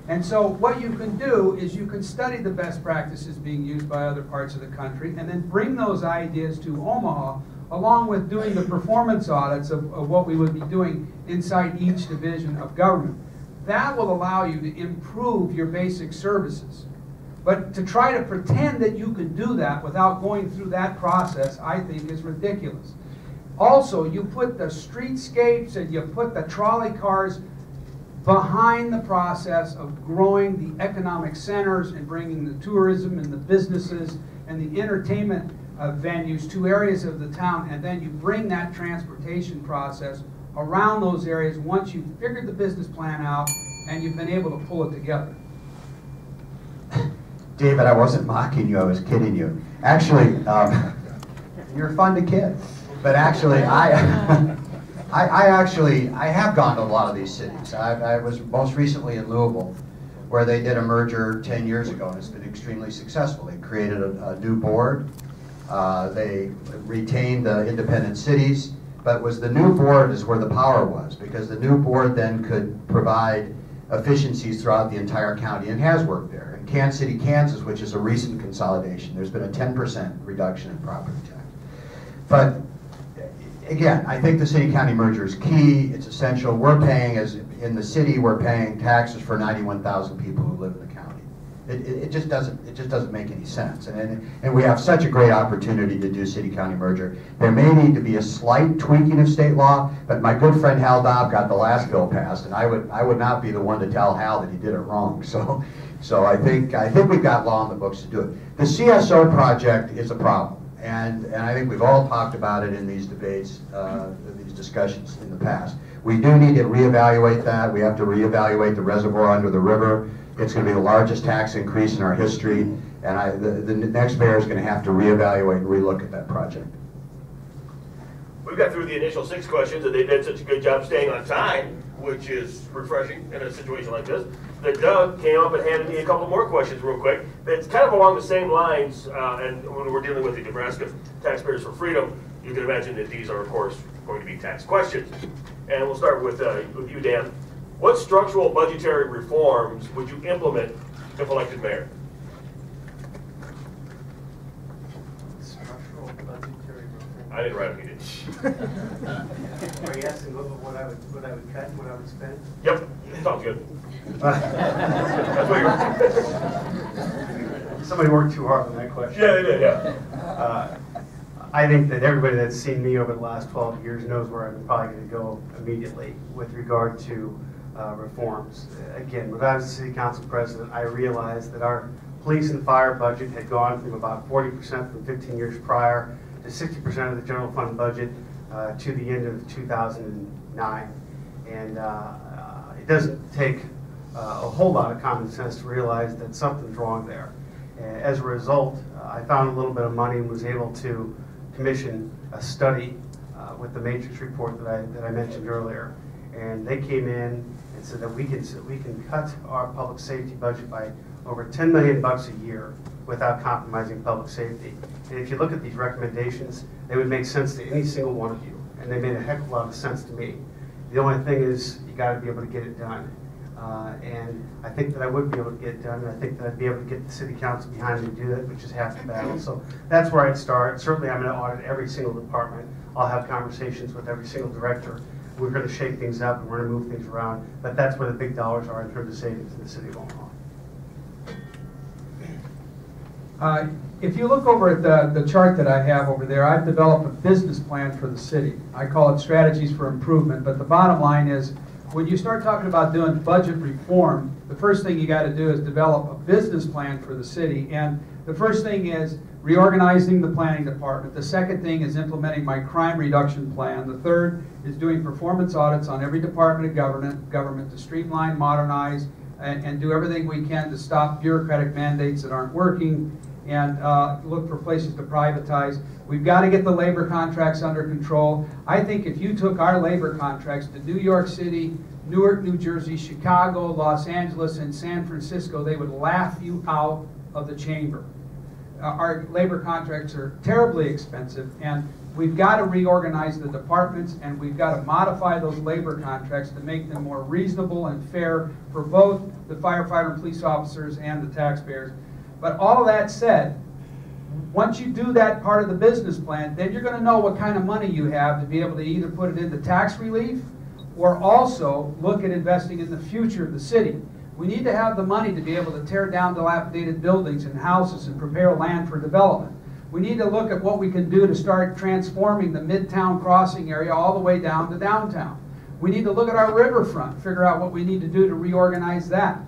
And so what you can do is you can study the best practices being used by other parts of the country and then bring those ideas to Omaha, along with doing the performance audits of what we would be doing inside each division of government. That will allow you to improve your basic services. But to try to pretend that you can do that without going through that process, I think is ridiculous. Also, you put the streetscapes and you put the trolley cars behind the process of growing the economic centers and bringing the tourism and the businesses and the entertainment venues to areas of the town, and then you bring that transportation process around those areas once you've figured the business plan out and you've been able to pull it together. David, I wasn't mocking you, I was kidding you. Actually, you're fun to kid. But actually, I have gone to a lot of these cities. I was most recently in Louisville, where they did a merger 10 years ago, and it's been extremely successful. They created a new board. They retained the independent cities, but the new board is where the power was, because the new board then could provide efficiencies throughout the entire county, and has worked there. In Kansas City, Kansas, which is a recent consolidation, there's been a 10% reduction in property tax. But again, I think the city-county merger is key. It's essential. We're paying, as in the city, we're paying taxes for 91,000 people who live in the county. It just doesn't make any sense. And we have such a great opportunity to do city-county merger. There may need to be a slight tweaking of state law, but my good friend Hal Dobb got the last bill passed, and I would not be the one to tell Hal that he did it wrong. So I think we've got law in the books to do it. The CSO project is a problem. And I think we've all talked about it in these debates, these discussions in the past. We do need to reevaluate that. We have to reevaluate the reservoir under the river. It's going to be the largest tax increase in our history, and the next mayor is going to have to reevaluate and relook at that project. We've got through the initial 6 questions, and they did such a good job staying on time, which is refreshing in a situation like this, that Doug came up and handed me a couple more questions real quick. That's kind of along the same lines, and when we're dealing with the Nebraska Taxpayers for Freedom, you can imagine that these are, of course, going to be tax questions. And we'll start with you, Dan. What structural budgetary reforms would you implement if elected mayor? Structural budgetary reform. I didn't write them, you did. Are you asking what I would cut, what I would spend? Yep, sounds good. That's what you're. Somebody worked too hard on that question. Yeah, they did, yeah. I think that everybody that's seen me over the last 12 years knows where I'm probably going to go immediately with regard to reforms. Again, when I was city council president, I realized that our police and fire budget had gone from about 40% from 15 years prior to 60% of the general fund budget to the end of 2009. And it doesn't take a whole lot of common sense to realize that something's wrong there. As a result, I found a little bit of money and was able to commission a study with the matrix report that I mentioned earlier. And they came in and said that we can cut our public safety budget by over $10 million a year without compromising public safety. And if you look at these recommendations, they would make sense to any single one of you. And they made a heck of a lot of sense to me. The only thing is you got to be able to get it done. And I think that I would be able to get it done. And I think that I'd be able to get the city council behind me to do that, which is half the battle. So that's where I'd start. Certainly I'm going to audit every single department. I'll have conversations with every single director. We're going to shake things up and we're going to move things around. But that's where the big dollars are in terms of savings in the city of Omaha. If you look over at the chart that I have over there, I've developed a business plan for the city. I call it strategies for improvement, but the bottom line is when you start talking about doing budget reform, the first thing you got to do is develop a business plan for the city. And the first thing is reorganizing the planning department. The second thing is implementing my crime reduction plan. The third is doing performance audits on every department of government to streamline, modernize, and do everything we can to stop bureaucratic mandates that aren't working, and look for places to privatize. We've got to get the labor contracts under control. I think if you took our labor contracts to New York City, Newark, New Jersey, Chicago, Los Angeles, and San Francisco, they would laugh you out of the chamber. Our labor contracts are terribly expensive, and we've got to reorganize the departments, and we've got to modify those labor contracts to make them more reasonable and fair for both the firefighter and police officers and the taxpayers. But all of that said, once you do that part of the business plan, then you're going to know what kind of money you have to be able to either put it into tax relief or also look at investing in the future of the city. We need to have the money to be able to tear down dilapidated buildings and houses and prepare land for development. We need to look at what we can do to start transforming the Midtown crossing area all the way down to downtown. We need to look at our riverfront, figure out what we need to do to reorganize that.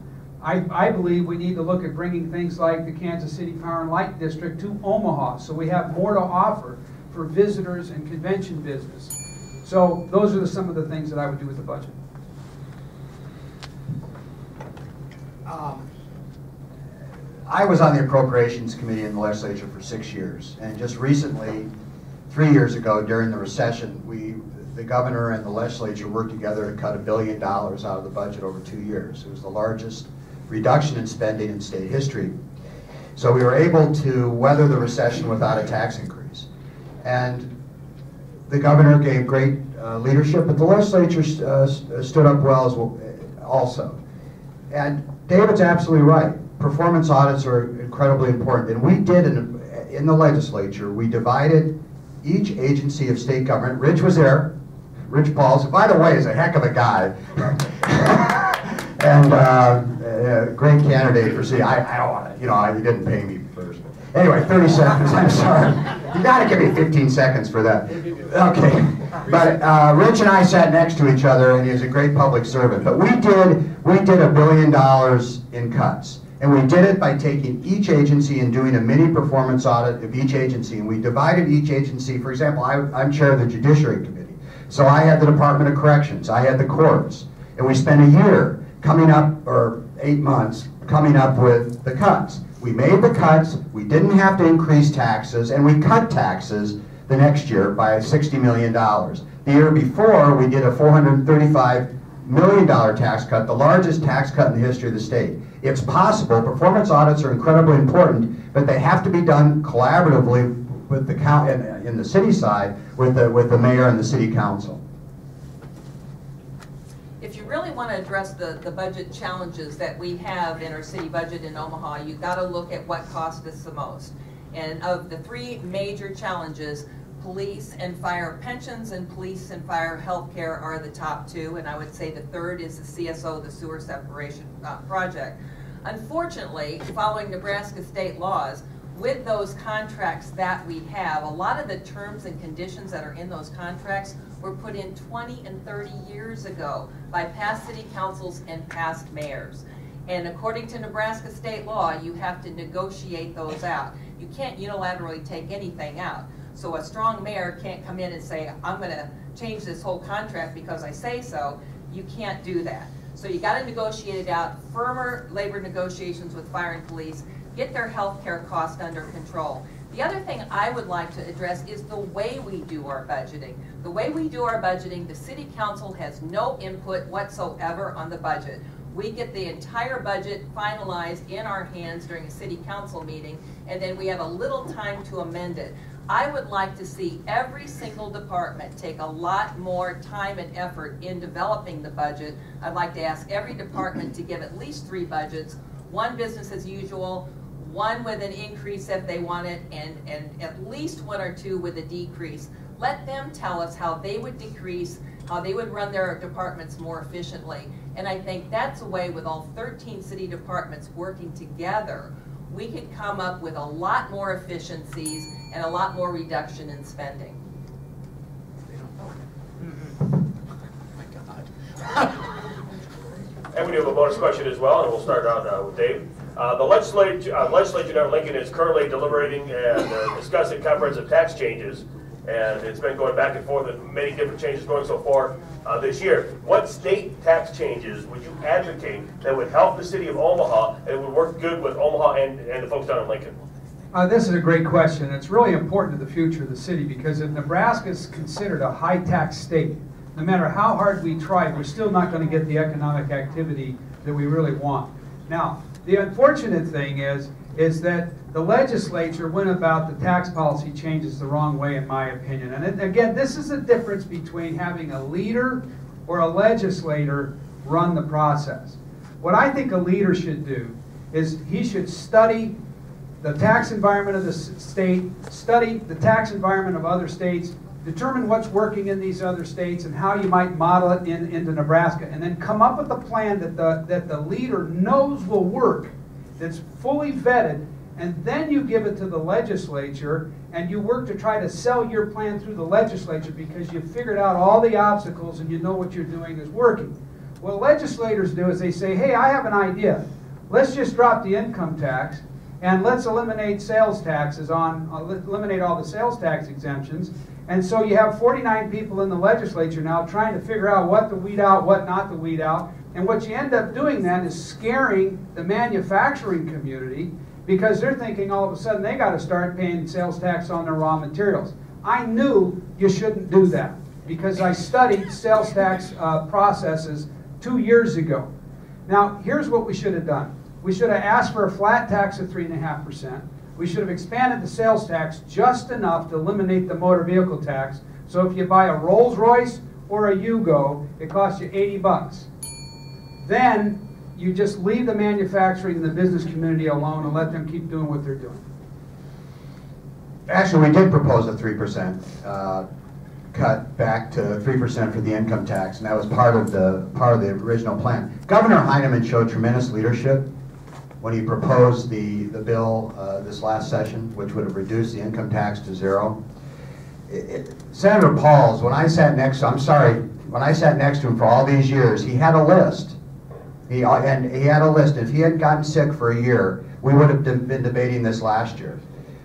I believe we need to look at bringing things like the Kansas City Power and Light District to Omaha so we have more to offer for visitors and convention business. So those are some of the things that I would do with the budget. I was on the Appropriations Committee in the legislature for 6 years, and just recently 3 years ago during the recession, the governor and the legislature worked together to cut $1 billion out of the budget over 2 years. It was the largest reduction in spending in state history. So we were able to weather the recession without a tax increase. And the governor gave great leadership, but the legislature stood up well as well also. And David's absolutely right. Performance audits are incredibly important. And we did in the legislature, we divided each agency of state government. Rich was there. Rich Pauls, who, by the way, is a heck of a guy. And a great candidate for city. I don't want to, you know, you didn't pay me first. Anyway, 30 seconds, I'm sorry. You got to give me 15 seconds for that. Okay. But Rich and I sat next to each other, and he was a great public servant. But we did $1 billion in cuts. And we did it by taking each agency and doing a mini performance audit of each agency. And we divided each agency. For example, I'm chair of the Judiciary Committee. So I had the Department of Corrections. I had the courts. And we spent a year coming up, or 8 months, coming up with the cuts. We made the cuts. We didn't have to increase taxes. And we cut taxes the next year by $60 million. The year before, we did a $435 million tax cut, the largest tax cut in the history of the state. It's possible. Performance audits are incredibly important, but they have to be done collaboratively with the in the city side with the mayor and the city council. If you really want to address the budget challenges that we have in our city budget in Omaha, you've got to look at what costs us the most. And of the 3 major challenges, police and fire pensions and police and fire health care are the top 2, and I would say the third is the CSO, the sewer separation project. Unfortunately, following Nebraska state laws, with those contracts that we have, a lot of the terms and conditions that are in those contracts were put in 20 and 30 years ago by past city councils and past mayors. And according to Nebraska state law, you have to negotiate those out. You can't unilaterally take anything out. So a strong mayor can't come in and say, I'm going to change this whole contract because I say so. You can't do that. So you got to negotiate it out, firmer labor negotiations with fire and police, get their health care costs under control. The other thing I would like to address is the way we do our budgeting. The way we do our budgeting, the city council has no input whatsoever on the budget. We get the entire budget finalized in our hands during a city council meeting, and then we have a little time to amend it. I would like to see every single department take a lot more time and effort in developing the budget. I'd like to ask every department to give at least 3 budgets, 1 business as usual, 1 with an increase if they want it, and at least 1 or 2 with a decrease. Let them tell us how they would decrease, how they would run their departments more efficiently. And I think that's a way, with all 13 city departments working together, we could come up with a lot more efficiencies and a lot more reduction in spending. And we do have a bonus question as well, and we'll start out with Dave. The legislature in Lincoln is currently deliberating and discussing comprehensive tax changes, and it's been going back and forth with many different changes going so far this year. What state tax changes would you advocate that would help the city of Omaha and would work good with Omaha and the folks down in Lincoln? This is a great question. It's really important to the future of the city, because if Nebraska is considered a high-tax state, no matter how hard we try, we're still not going to get the economic activity that we really want. Now, the unfortunate thing is that the legislature went about the tax policy changes the wrong way, in my opinion. And again, this is the difference between having a leader or a legislator run the process. What I think a leader should do is he should study the tax environment of the state, study the tax environment of other states, determine what's working in these other states and how you might model it into Nebraska, and then come up with a plan that the leader knows will work, that's fully vetted, and then you give it to the legislature and you work to try to sell your plan through the legislature because you've figured out all the obstacles and you know what you're doing is working. What legislators do is they say, hey, I have an idea. Let's just drop the income tax and let's eliminate sales taxes eliminate all the sales tax exemptions. And so you have 49 people in the legislature now trying to figure out what to weed out, what not to weed out. And what you end up doing then is scaring the manufacturing community, because they're thinking all of a sudden they got to start paying sales tax on their raw materials. I knew you shouldn't do that because I studied sales tax processes 2 years ago. Now, here's what we should have done. We should have asked for a flat tax of 3.5%. We should have expanded the sales tax just enough to eliminate the motor vehicle tax. So if you buy a Rolls Royce or a Yugo, it costs you 80 bucks. Then you just leave the manufacturing and the business community alone and let them keep doing what they're doing. Actually, we did propose a 3% cut back to 3% for the income tax, and that was part of the original plan. Governor Heineman showed tremendous leadership when he proposed the bill this last session, which would have reduced the income tax to 0. Senator Pauls, when I sat next to him for all these years, he had a list. He had a list. If he had gotten sick for a year, we would have been debating this last year.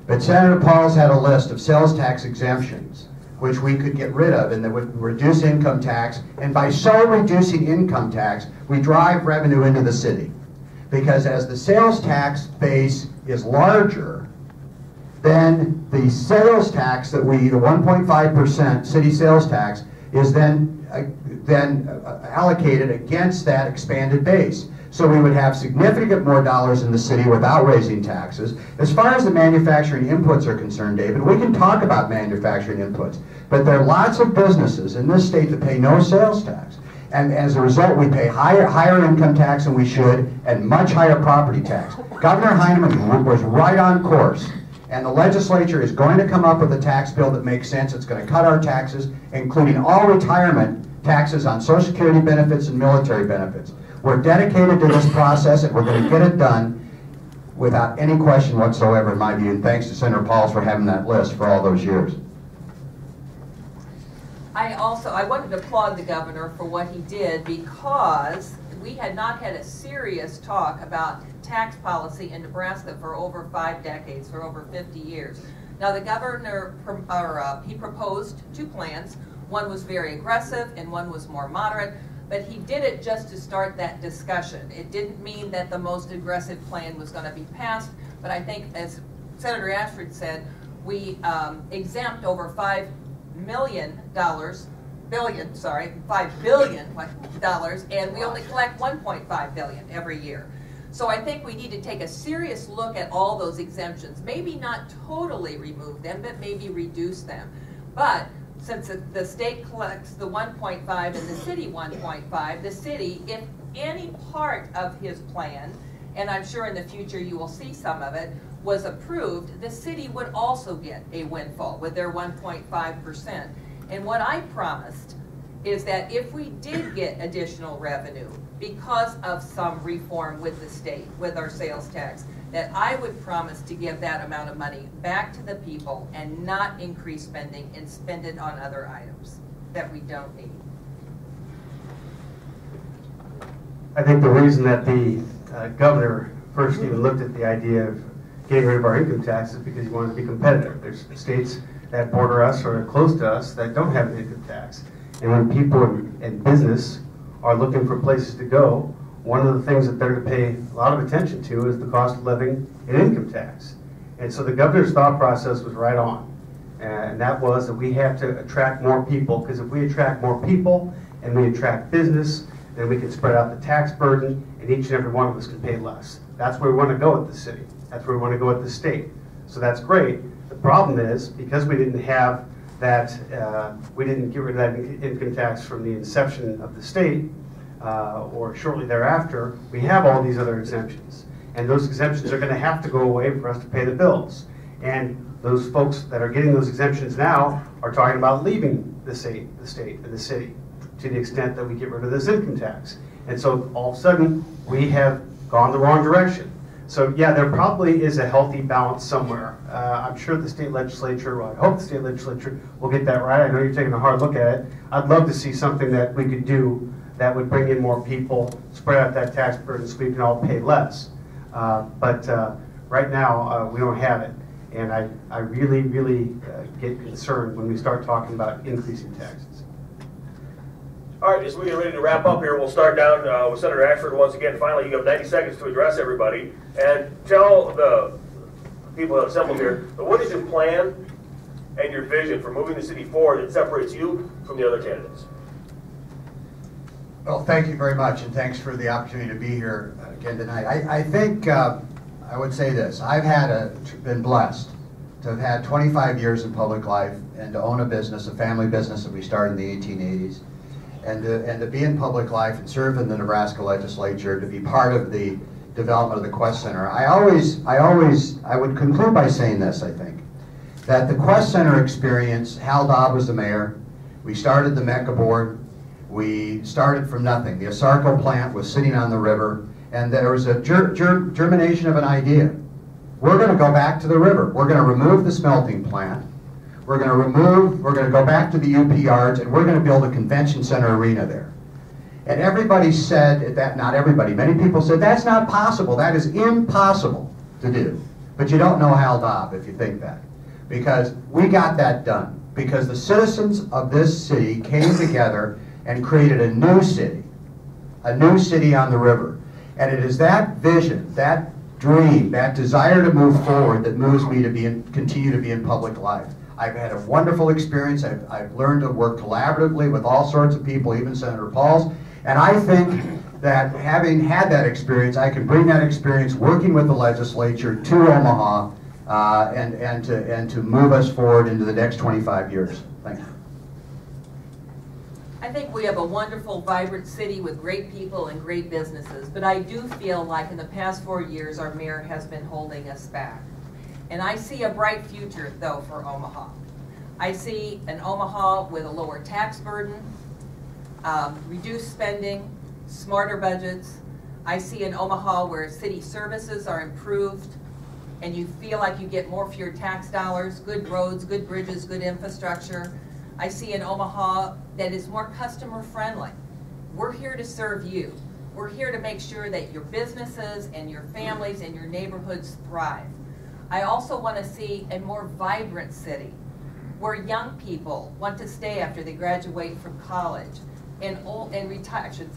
But Senator Pauls had a list of sales tax exemptions, which we could get rid of, and that would reduce income tax. And by so reducing income tax, we drive revenue into the city. Because as the sales tax base is larger, then the sales tax that the 1.5% city sales tax is then allocated against that expanded base. So we would have significant more dollars in the city without raising taxes. As far as the manufacturing inputs are concerned, David, we can talk about manufacturing inputs, but there are lots of businesses in this state that pay no sales tax. And as a result, we pay higher income tax than we should and much higher property tax. Governor Heineman was right on course. And the legislature is going to come up with a tax bill that makes sense. It's going to cut our taxes, including all retirement taxes on Social Security benefits and military benefits. We're dedicated to this process, and we're going to get it done without any question whatsoever, in my view. And thanks to Senator Pauls for having that list for all those years. I wanted to applaud the governor for what he did, because we had not had a serious talk about tax policy in Nebraska for over 5 decades, for over 50 years. Now the governor, he proposed 2 plans. One was very aggressive and one was more moderate, but he did it just to start that discussion. It didn't mean that the most aggressive plan was going to be passed, but I think, as Senator Ashford said, we exempt over $5 billion, and we only collect $1.5 billion every year. So I think we need to take a serious look at all those exemptions. Maybe not totally remove them, but maybe reduce them. But since the state collects the 1.5 and the city 1.5, the city, if any part of his plan, and I'm sure in the future you will see some of it, was approved, the city would also get a windfall with their 1.5%. And what I promised is that if we did get additional revenue because of some reform with the state, with our sales tax, that I would promise to give that amount of money back to the people and not increase spending and spend it on other items that we don't need. I think the reason that the governor first even looked at the idea of getting rid of our income tax is because he wanted to be competitive. There's states that border us or are close to us that don't have an income tax. And when people in business are looking for places to go, one of the things that they're to pay a lot of attention to is the cost of living and income tax. And so the governor's thought process was right on. And that was that we have to attract more people, because if we attract more people and we attract business, then we can spread out the tax burden and each and every one of us can pay less. That's where we want to go with the city. That's where we want to go with the state. So that's great. The problem is, because we didn't have that, we didn't get rid of that income tax from the inception of the state, or shortly thereafter, we have all these other exemptions. And those exemptions are going to have to go away for us to pay the bills. And those folks that are getting those exemptions now are talking about leaving the state and the city to the extent that we get rid of this income tax. And so all of a sudden, we have gone the wrong direction. So yeah, there probably is a healthy balance somewhere. I'm sure the state legislature, well, I hope the state legislature will get that right. I know you're taking a hard look at it. I'd love to see something that we could do that would bring in more people, spread out that tax burden so we can all pay less. But right now, we don't have it. And I really, really get concerned when we start talking about increasing taxes. All right, as we get ready to wrap up here, we'll start down with Senator Ashford once again. Finally, you have 90 seconds to address everybody and tell the people assembled here, what is your plan and your vision for moving the city forward that separates you from the other candidates. Well, thank you very much, and thanks for the opportunity to be here again tonight. I think I would say this. I've been blessed to have had 25 years in public life and to own a business, a family business that we started in the 1880s, and to be in public life and serve in the Nebraska legislature, to be part of the development of the Quest Center. I would conclude by saying this, I think, that the Quest Center experience, Hal Dobb was the mayor, we started the Mecca board, we started from nothing. The Asarco plant was sitting on the river, and there was a germination of an idea. We're going to go back to the river. We're going to remove the smelting plant. We're going to go back to the UP yards, and we're going to build a convention center arena there. And everybody said that, not everybody, many people said, that's not possible. That is impossible to do. But you don't know Hal Dobb if you think that. Because we got that done. Because the citizens of this city came together and created a new city on the river. And it is that vision, that dream, that desire to move forward that moves me to continue to be in public life. I've had a wonderful experience. I've learned to work collaboratively with all sorts of people, even Senator Pauls. And I think that having had that experience, I can bring that experience working with the legislature to Omaha and to move us forward into the next 25 years. Thank you. I think we have a wonderful, vibrant city with great people and great businesses, but I do feel like in the past 4 years our mayor has been holding us back. And I see a bright future, though, for Omaha. I see an Omaha with a lower tax burden, reduced spending, smarter budgets. I see an Omaha where city services are improved, and you feel like you get more for your tax dollars, good roads, good bridges, good infrastructure. I see an Omaha that is more customer friendly. We're here to serve you. We're here to make sure that your businesses and your families and your neighborhoods thrive. I also want to see a more vibrant city where young people want to stay after they graduate from college, and retirees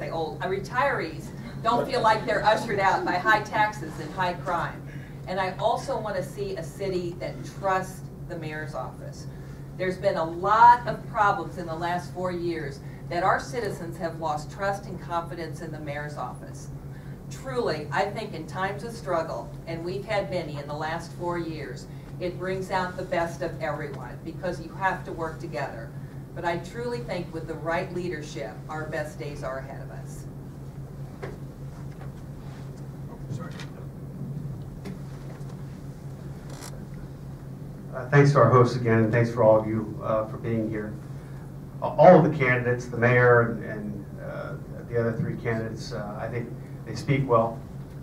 don't feel like they're ushered out by high taxes and high crime. And I also want to see a city that trusts the mayor's office. There's been a lot of problems in the last 4 years that our citizens have lost trust and confidence in the mayor's office. Truly, I think in times of struggle, and we've had many in the last 4 years, it brings out the best of everyone because you have to work together. But I truly think with the right leadership, our best days are ahead of us. Thanks to our hosts again, and thanks for all of you for being here. All of the candidates, the mayor and the other 3 candidates, I think they speak well.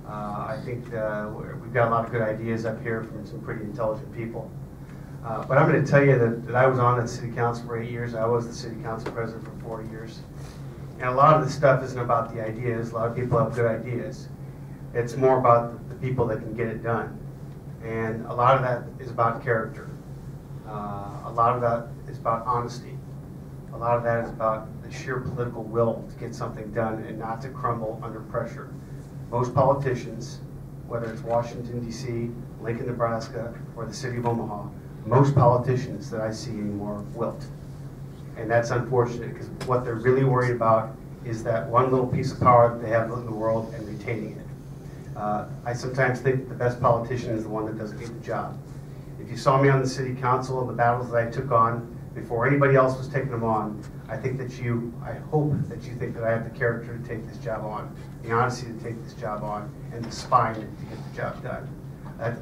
I think we've got a lot of good ideas up here from some pretty intelligent people. But I'm going to tell you that I was on the city council for 8 years. I was the city council president for 4 years. And a lot of this stuff isn't about the ideas. A lot of people have good ideas. It's more about the people that can get it done. And a lot of that is about character. A lot of that is about honesty. A lot of that is about the sheer political will to get something done and not to crumble under pressure. Most politicians, whether it's Washington, D.C., Lincoln, Nebraska, or the city of Omaha, most politicians that I see anymore wilt. And that's unfortunate because what they're really worried about is that one little piece of power that they have in the world and retaining it. I sometimes think the best politician is the one that doesn't get the job. If you saw me on the city council and the battles that I took on before anybody else was taking them on, I hope that you think that I have the character to take this job on, the honesty to take this job on, and the spine to get the job done.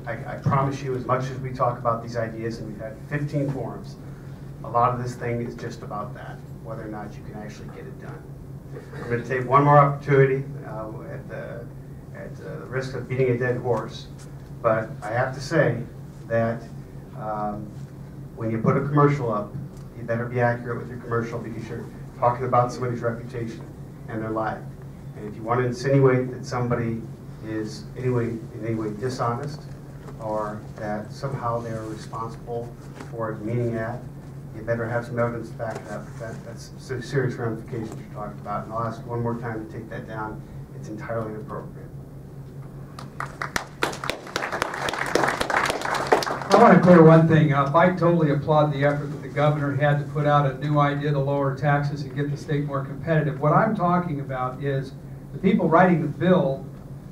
I promise you, as much as we talk about these ideas, and we've had 15 forums, a lot of this thing is just about that, whether or not you can actually get it done. I'm going to take one more opportunity at the risk of beating a dead horse, but I have to say that when you put a commercial up, you better be accurate with your commercial because you're talking about somebody's reputation and their life. And if you want to insinuate that somebody is in any way dishonest or that somehow they're responsible for a demeaning ad, you better have some evidence to back it up. That's some serious ramifications you're talking about. And I'll ask one more time to take that down. It's entirely inappropriate. I want to clear one thing up. I totally applaud the effort that the governor had to put out a new idea to lower taxes and get the state more competitive. What I'm talking about is the people writing the bill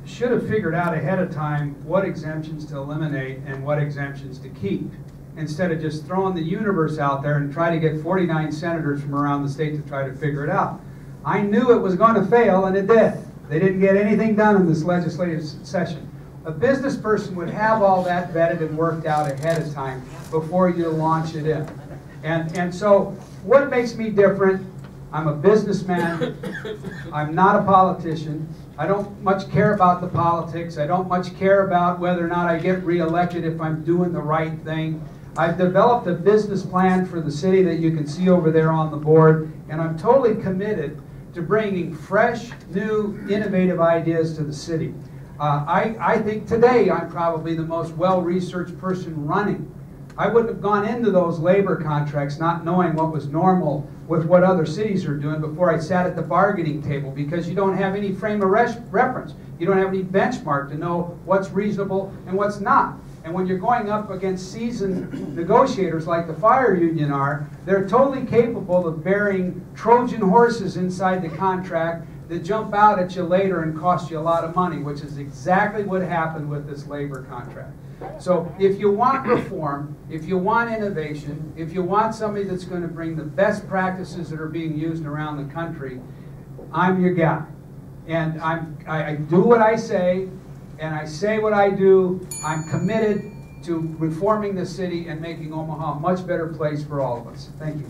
should have figured out ahead of time what exemptions to eliminate and what exemptions to keep, instead of just throwing the universe out there and try to get 49 senators from around the state to try to figure it out. I knew it was going to fail, and it did. They didn't get anything done in this legislative session. A business person would have all that vetted and worked out ahead of time before you launch it in. And so what makes me different? I'm a businessman. I'm not a politician. I don't much care about the politics. I don't much care about whether or not I get reelected if I'm doing the right thing. I've developed a business plan for the city that you can see over there on the board, and I'm totally committed to bringing fresh, new, innovative ideas to the city. I think today I'm probably the most well-researched person running. I wouldn't have gone into those labor contracts not knowing what was normal with what other cities are doing before I sat at the bargaining table, because you don't have any frame of reference. You don't have any benchmark to know what's reasonable and what's not. And when you're going up against seasoned negotiators like the fire union are, they're totally capable of bearing Trojan horses inside the contract that jump out at you later and cost you a lot of money, which is exactly what happened with this labor contract. So if you want reform, if you want innovation, if you want somebody that's going to bring the best practices that are being used around the country, I'm your guy. And I do what I say, and I say what I do. I'm committed to reforming the city and making Omaha a much better place for all of us. Thank you.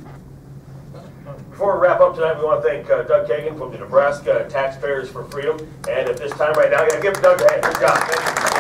Before we wrap up tonight, we want to thank Doug Kagan from the Nebraska Taxpayers for Freedom. And at this time right now, I'm going to give Doug a hand. Good job. Thank you.